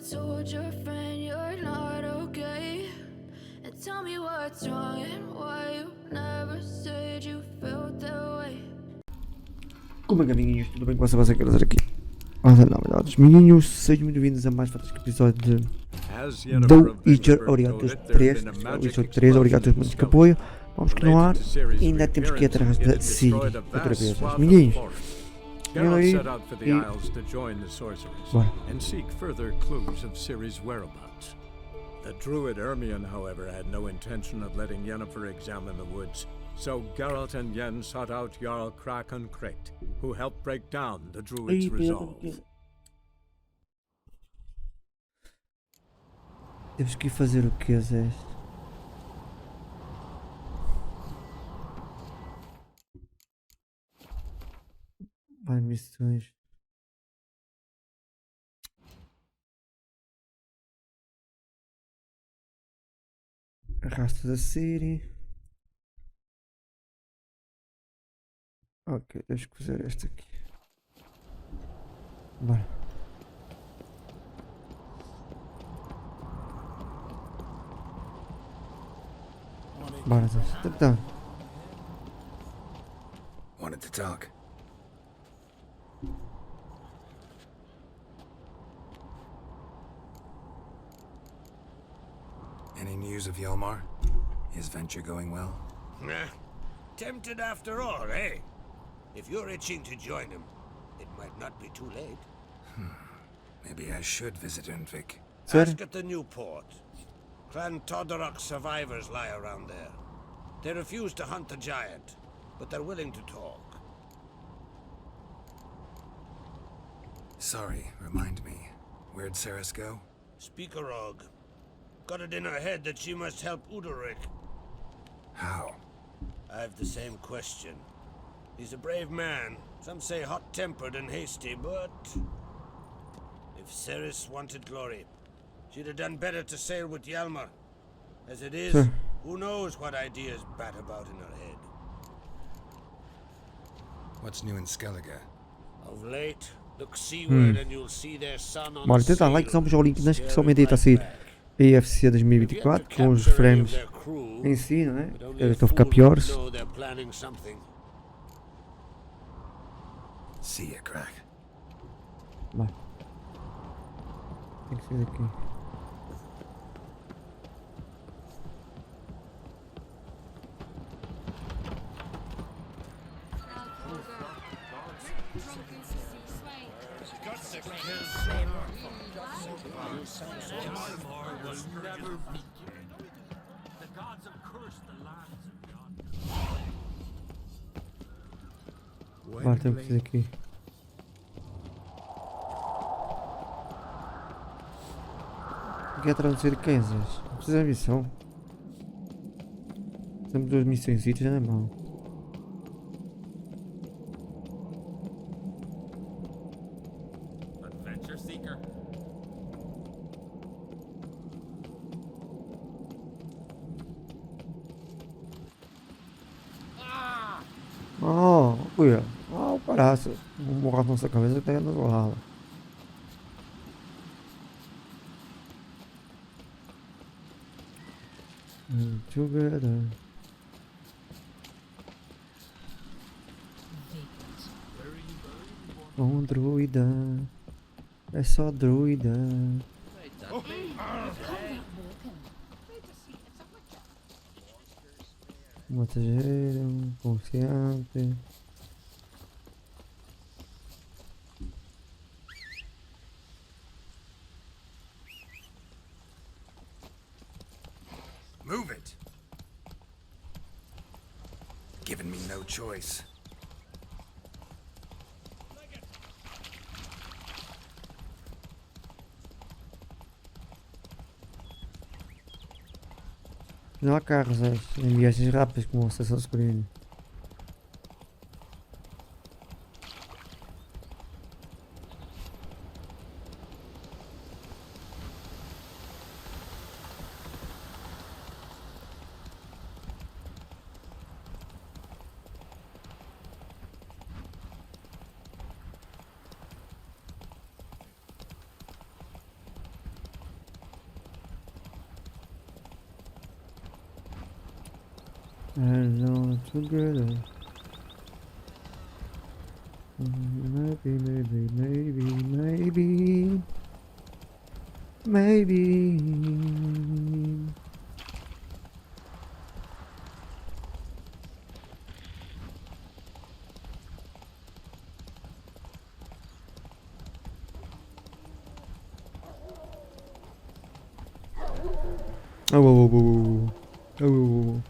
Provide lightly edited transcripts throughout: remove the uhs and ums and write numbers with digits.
told your friend you're not okay? And tell me what's wrong and why you never said you felt that way. Como é que amiguinhos, tudo bem com vocês? Quero dizer aqui. Não, melhor, amiguinhos, sejam muito bem-vindos a mais fantástico episódio de Druids. Obrigado a todos os 3, obrigado a todos muitos que apoiam. Vamos continuar e ainda temos que ir atrás da Ciri outra vez, amiguinhos. Vem aí e bora. The druid Ermion, however, had no intention of letting Yennefer examine the woods, so Geralt and Yen sought out Jarl Krakon-Krekt, who helped break down the druid's resolve. Temos que ir fazer o que, Zé? Vai, missões. Arrasta da Ciri. Ok, deixa eu fazer esta aqui. Bora. Bora, então. Wanted to talk. Any news of Hjalmar? His venture going well? Nah. Tempted after all, eh? If you're itching to join him, it might not be too late. Maybe I should visit Undvik. Ask at the new port. Clan Todorok survivors lie around there. They refuse to hunt the giant, but they're willing to talk. Sorry, remind me. Where'd Ceres go? Speakerog. Got it in her head that she must help Udalric. How? I've the same question. He's a brave man. Some say hot-tempered and hasty, but... if Ceres wanted glory, she'd have done better to sail with Hjalmar. As it is, who knows what ideas bat about in her head. What's new in Skellige? Of late, look seaward and you'll see their sun on Bora, the tenta like, sail. vamos ao link na descrição, aí está a sair EFC 2024 com os frames em si, não é? Eu estou a ficar piores. See ya, crack. Vai. Tem que ser aqui. Bora, temos que fazer aqui. Aqui é traduzir Kansas. Não precisa de missão. Temos 2 missões, já não é mal. Adventure Seeker. Oh, cuida. Oh, paraço. Vou morrer na nossa cabeça até na lava. Together. Druida. É só druida. Matageiro, confiante. Move it! Giving me no choice. Não há carros, em viagens rápidas como a estação Ciri. And all together. Maybe. Oh.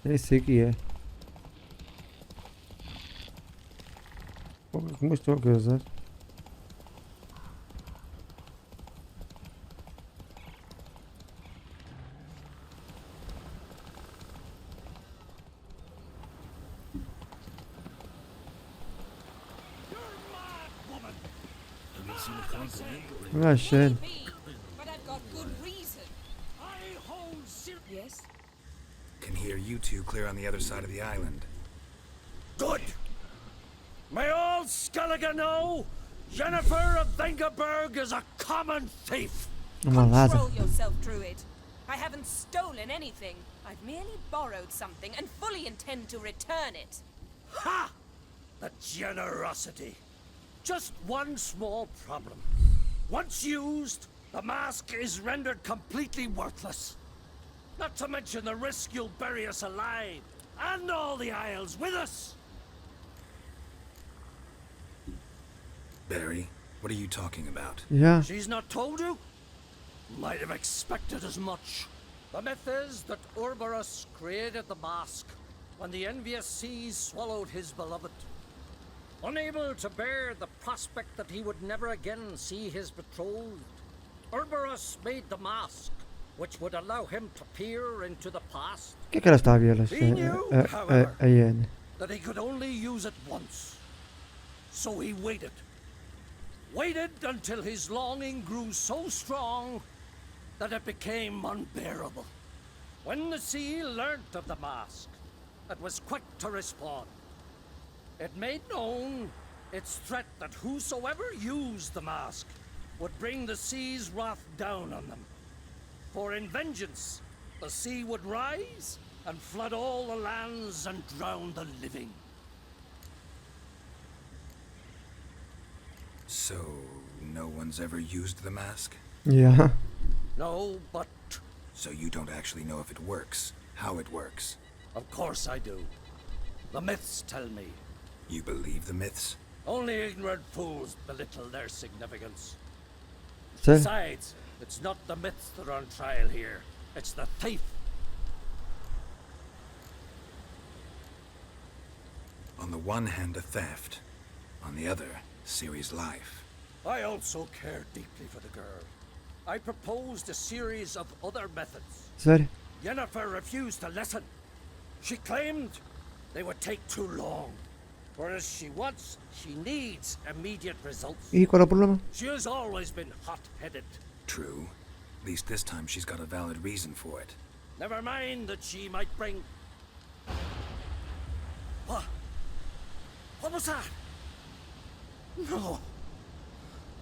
Nem sei o que é. Como estou a casar? Achando. But I've got good reason. Yes? Can hear you two clear on the other side of the island. Good! May all Skellige know Jennifer of Vengerberg is a common thief! Uma lada. Control yourself, Druid. I haven't stolen anything. I've merely borrowed something and fully intend to return it. Ha! The generosity. Just one small problem. Once used, the mask is rendered completely worthless. Not to mention the risk you'll bury us alive, and all the Isles with us. Barry, what are you talking about? Yeah. She's not told you? Might have expected as much. The myth is that Ouroboros created the mask when the envious seas swallowed his beloved. Unable to bear the prospect that he would never again see his betrothed, Ouroboros made the mask, which would allow him to peer into the past. O que é que ela está a ver? He knew, however, A Ian. that he could only use it once. So he waited. Waited until his longing grew so strong that it became unbearable. When the sea learnt of the mask, it was quick to respond. It made known its threat that whosoever used the mask would bring the sea's wrath down on them. For in vengeance, the sea would rise and flood all the lands and drown the living. So, no one's ever used the mask? Yeah. No, but So you don't actually know if it works, how it works. of course I do. The myths tell me. You believe the myths? Only ignorant fools belittle their significance. Sério? Besides, it's not the myths that are on trial here. It's the thief. On the one hand, a theft. On the other, Ciri's life. I also care deeply for the girl. I proposed a series of other methods. Sério? Yennefer refused to listen. She claimed they would take too long. Whereas she needs immediate results. E qual é o problema? She has always been hot-headed. True. At least this time she's got a valid reason for it. Never mind that she might bring... What? What was that? No.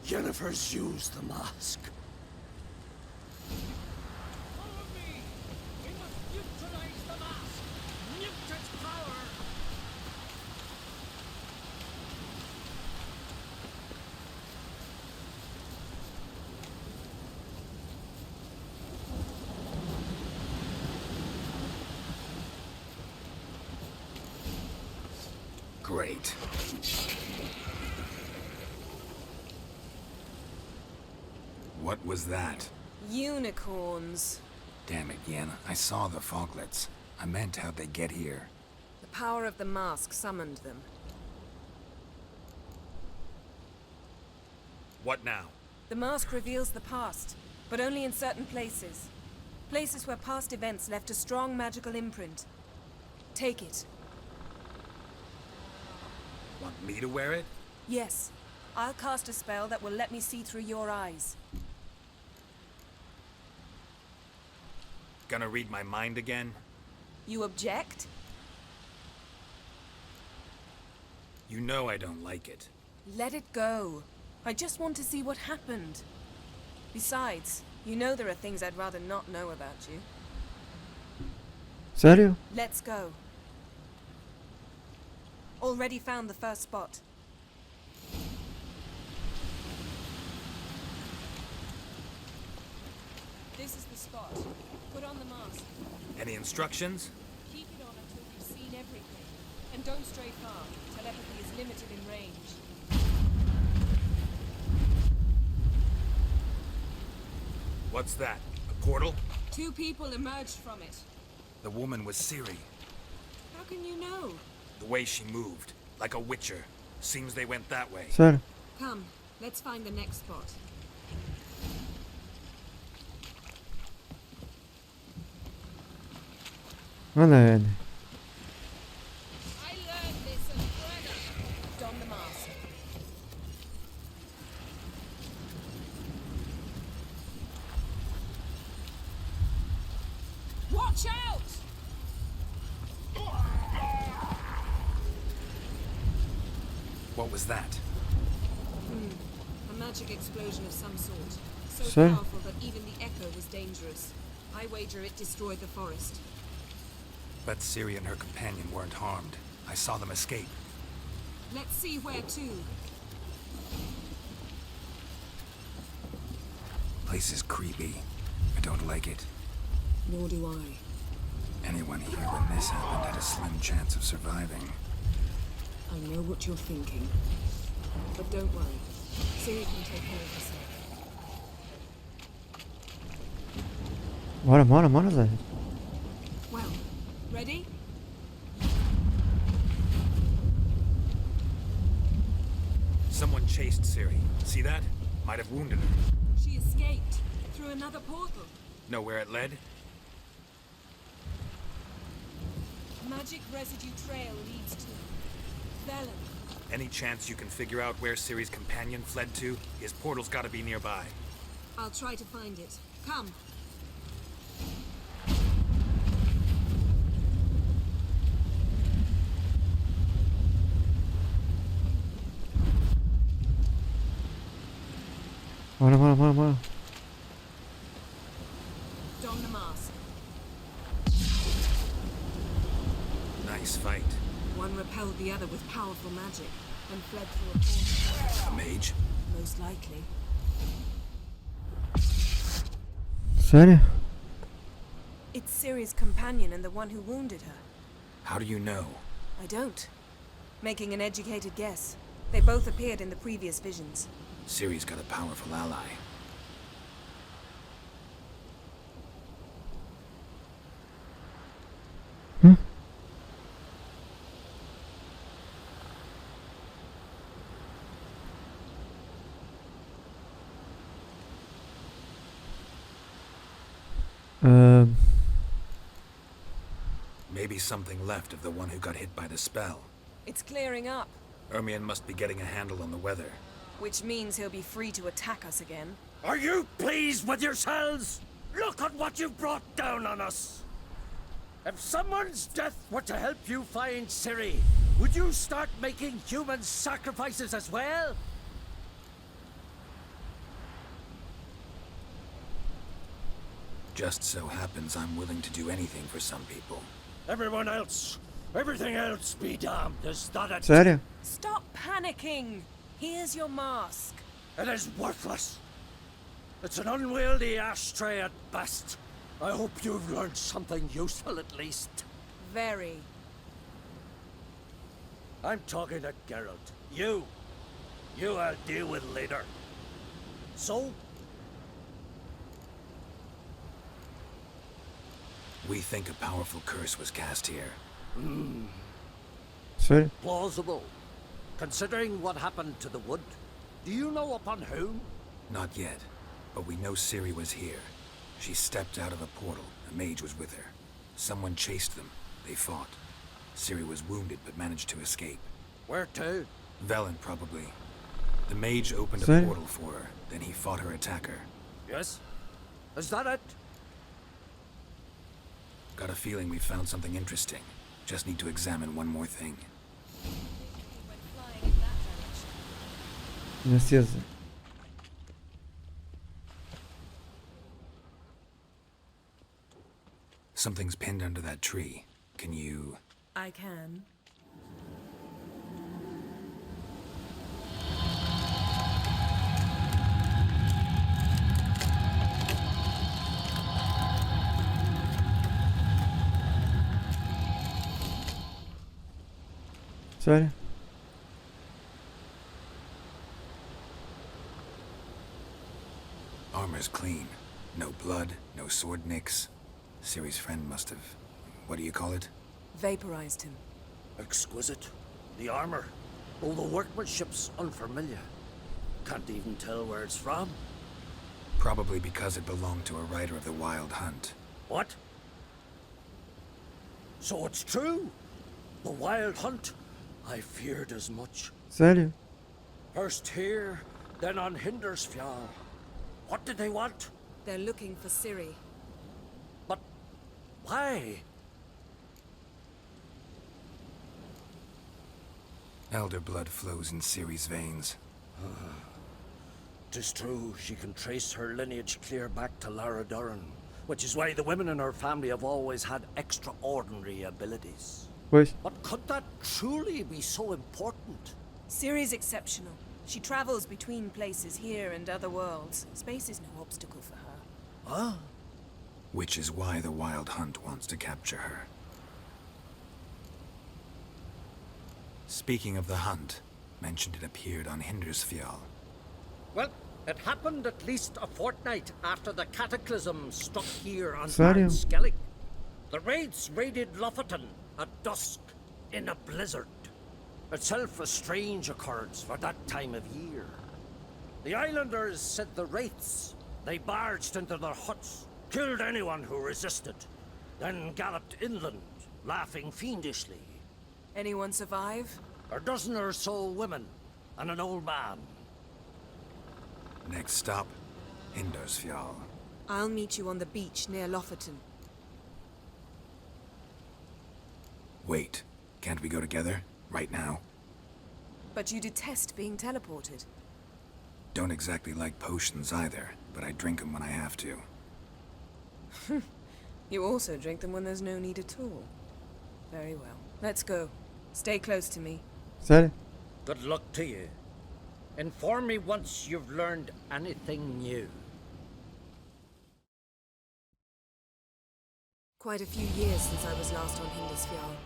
Yennefer's used the mask. Follow me! We must neutralize the mask! Nuke its power! Great. What was that? Unicorns. Damn it, Yen. I saw the foglets. I meant how'd they get here. The power of the mask summoned them. What now? The mask reveals the past, but only in certain places. Places where past events left a strong magical imprint. Take it. Want me to wear it? Yes. I'll cast a spell that will let me see through your eyes. Gonna read my mind again? You object? You know I don't like it. Let it go. I just want to see what happened. Besides, you know there are things I'd rather not know about you. Sério? Let's go. Already found the first spot. This is the spot. Put on the mask. Any instructions? Keep it on until you've seen everything. And don't stray far. Telepathy is limited in range. What's that? A portal? 2 people emerged from it. The woman was Ciri. How can you know? The way she moved, like a witcher. Seems they went that way. Sério? Come, let's find the next spot. Olha, velho. I learned this at Brenner. Don the mask. Watch out! What was that? A magic explosion of some sort. So Sir? powerful that even the echo was dangerous. I wager it destroyed the forest. But Ciri and her companion weren't harmed. I saw them escape. Let's see where to. Place is creepy. I don't like it. Nor do I. Anyone here when this happened had a slim chance of surviving. I know what you're thinking. But don't worry. Ciri can take care of herself. Bora, bora, bora, Zé. Well, ready? Someone chased Ciri. See that? Might have wounded her. She escaped through another portal. Know where it led? Magic residue trail leads to Velen. Any chance you can figure out where Ciri's companion fled to? His portal's gotta be nearby. I'll try to find it. Come. Bora, bora, bora, bora. Don the mask. Nice fight. One repelled the other with powerful magic and fled through a portal. A mage? Most likely. Sério? It's Ciri's companion and the one who wounded her. How do you know? I don't. Making an educated guess. They both appeared in the previous visions. Ciri's got a powerful ally. Maybe something left of the one who got hit by the spell. It's clearing up, Ermion must be getting a handle on the weather. which means he'll be free to attack us again. Are you pleased with yourselves? Look at what you've brought down on us! If someone's death were to help you find Ciri, would you start making human sacrifices as well? Just so happens I'm willing to do anything for some people. Everyone else, everything else be damned, is that it? Sério? Stop panicking! Here's your mask. It is worthless. It's an unwieldy ashtray at best. I hope you've learned something useful at least. Very. I'm talking to Geralt. You I'll deal with later. So, We think a powerful curse was cast here. Sério? plausible. Considering what happened to the wood. Do you know upon whom? Not yet, but we know Ciri was here. She stepped out of a portal. A mage was with her. Someone chased them. They fought. Ciri was wounded but managed to escape. Where to? Velen, probably. The mage opened a Sorry? portal for her, then he fought her attacker. Yes? Is that it? Got a feeling we found something interesting. Just need to examine one more thing. Tenho certeza. Something's pinned under that tree. Can you... I can. Sério? Armor's clean. No blood, no sword nicks. Ciri's friend must have... What do you call it? Vaporized him. Exquisite. The armor. All the workmanship's unfamiliar. Can't even tell where it's from. Probably because it belonged to a rider of the Wild Hunt. What? So it's true? The Wild Hunt? I feared as much. Sério? First here, then on Hindersfjall. What did they want? They're looking for Ciri. But why? Elder blood flows in Ciri's veins. 'Tis true, she can trace her lineage clear back to Lara Duran, which is why the women in her family have always had extraordinary abilities. Pois. But could that truly be so important? Ciri's exceptional. She travels between places here and other worlds. Space is no obstacle for her. Huh? Which is why the Wild Hunt wants to capture her. Speaking of the hunt, mentioned it appeared on Hindersfjall. Well, it happened at least a fortnight after the cataclysm struck here on Sério? Skellig. The raids raided Lofoten at dusk in a blizzard. Itself a strange occurrence for that time of year. The islanders said the wraiths. They barged into their huts, killed anyone who resisted, then galloped inland, laughing fiendishly. Anyone survive? A dozen or so women and an old man. Next stop, Hindersfjall. I'll meet you on the beach near Lofoten. Wait, can't we go together? Right now? But you detest being teleported. Don't exactly like potions either, but I drink them when I have to. You also drink them when there's no need at all. Very well. Let's go. Stay close to me. Sério? Good luck to you. Inform me once you've learned anything new. Quite a few years since I was last on Hindersfjall.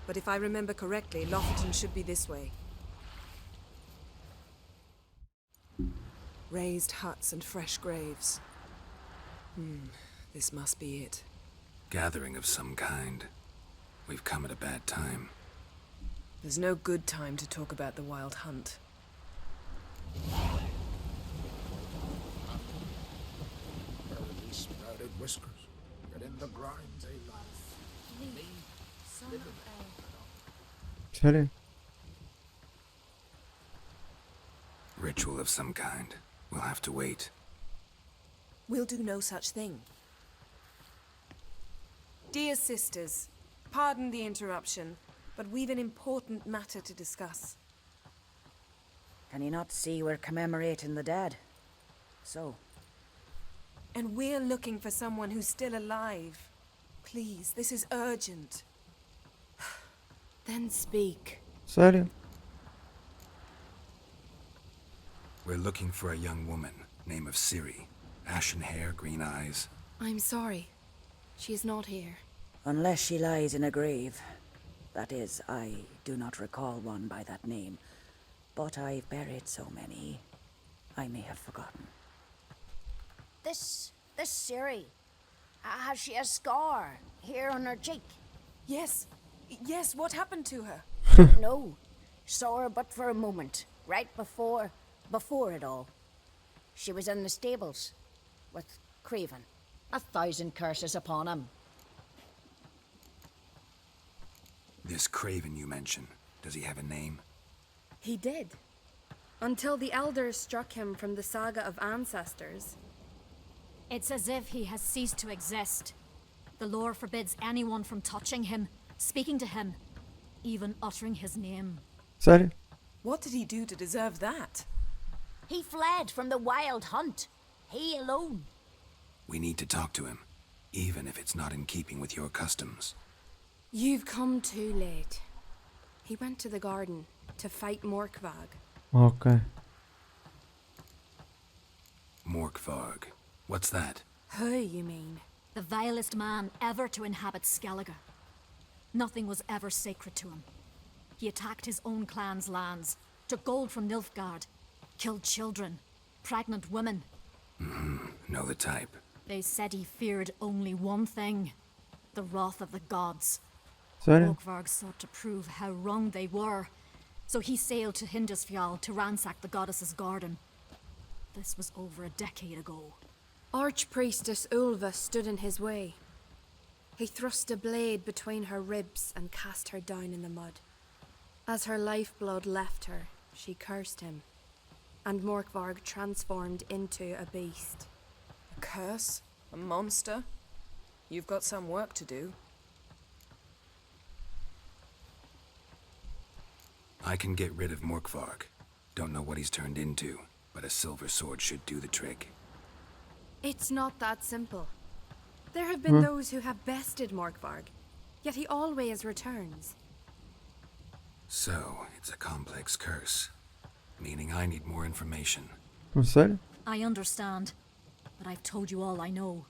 But if I remember correctly, Lofoten should be this way. Raised huts and fresh graves. This must be it. Gathering of some kind. We've come at a bad time. There's no good time to talk about the Wild Hunt. Early sprouted whiskers, but in the grinds a life. Sério? Ritual of some kind. We'll have to wait. We'll do no such thing. Dear sisters, pardon the interruption, but we've an important matter to discuss. Can you not see we're commemorating the dead? So, And we're looking for someone who's still alive. Please, this is urgent. Then speak. Sério? We're looking for a young woman, name of Ciri. Ashen hair, green eyes. I'm sorry. She is not here. unless she lies in a grave. That is, I do not recall one by that name, but I've buried so many, I may have forgotten. This Ciri, has she a scar here on her cheek? Yes. Yes, what happened to her? No, saw her but for a moment, right before before it all. She was in the stables with Craven. 1,000 curses upon him. This Craven you mention, does he have a name? He did. Until the elders struck him from the saga of ancestors. It's as if he has ceased to exist. The lore forbids anyone from touching him, speaking to him, even uttering his name. Sério? What did he do to deserve that? He fled from the wild hunt. He alone. We need to talk to him, even if it's not in keeping with your customs. You've come too late. He went to the garden to fight Morkvarg. Ok. Morkvarg. What's that? Who, you mean? The vilest man ever to inhabit Skellige. Nothing was ever sacred to him. He attacked his own clan's lands, took gold from Nilfgaard, killed children, pregnant women. Know the type. They said he feared only one thing, the wrath of the gods. Sério? Morkvarg sought to prove how wrong they were, so he sailed to Hindisfjall to ransack the goddess's garden. This was over a decade ago. Archpriestess Ulva stood in his way. He thrust a blade between her ribs and cast her down in the mud. As her lifeblood left her, she cursed him, and Morkvarg transformed into a beast. A curse? A monster? You've got some work to do. I can get rid of Morkvarg. Don't know what he's turned into, but a silver sword should do the trick. It's not that simple. There have been those who have bested Morkvarg, yet he always returns. So, it's a complex curse, meaning I need more information. Sério? I understand, but I've told you all I know.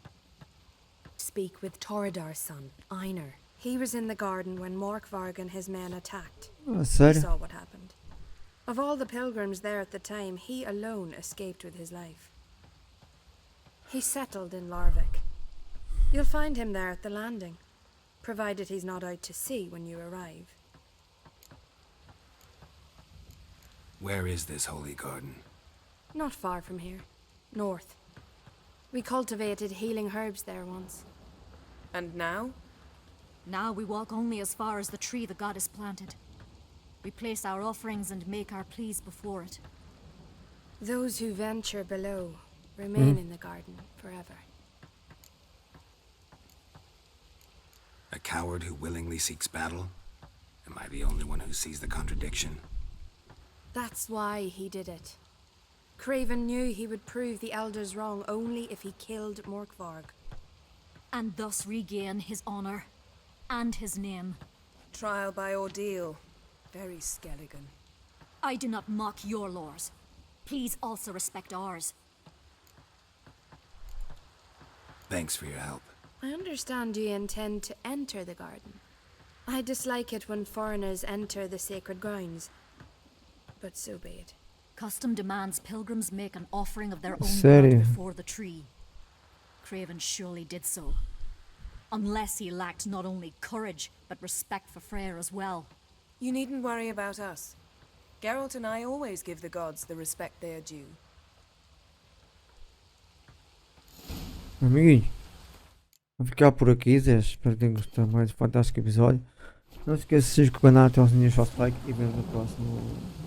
Speak with Toradar's son, Einar. He was in the garden when Morkvarg and his men attacked. Ah, He sério? saw what happened. Of all the pilgrims there at the time, he alone escaped with his life. He settled in Larvik. You'll find him there at the landing, provided he's not out to sea when you arrive. Where is this holy garden? Not far from here. North. We cultivated healing herbs there once. And now? Now we walk only as far as the tree the goddess planted. We place our offerings and make our pleas before it. Those who venture below remain in the garden forever. A coward who willingly seeks battle? Am I the only one who sees the contradiction? That's why he did it. Craven knew he would prove the elders wrong only if he killed Morkvarg. And thus regain his honor and his name. Trial by ordeal. Very Skelligan. I do not mock your laws. Please also respect ours. Thanks for your help. I understand you intend to enter the garden. I dislike it when foreigners enter the sacred grounds, but so be it. Custom demands pilgrims make an offering of their own Serie. blood before the tree. Craven surely did so. Unless he lacked not only courage, but respect for Freyr as well. You needn't worry about us. Geralt and I always give the gods the respect they are due. Amiguinhos, vou ficar por aqui, Zé. Espero que tenham gostado mais um fantástico episódio. Não se esqueça de se inscrever no canal, até aos ninhos, faço like e vemos no próximo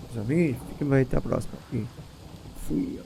episódio. Amiguinhos, fiquem bem, até a próxima. E fui.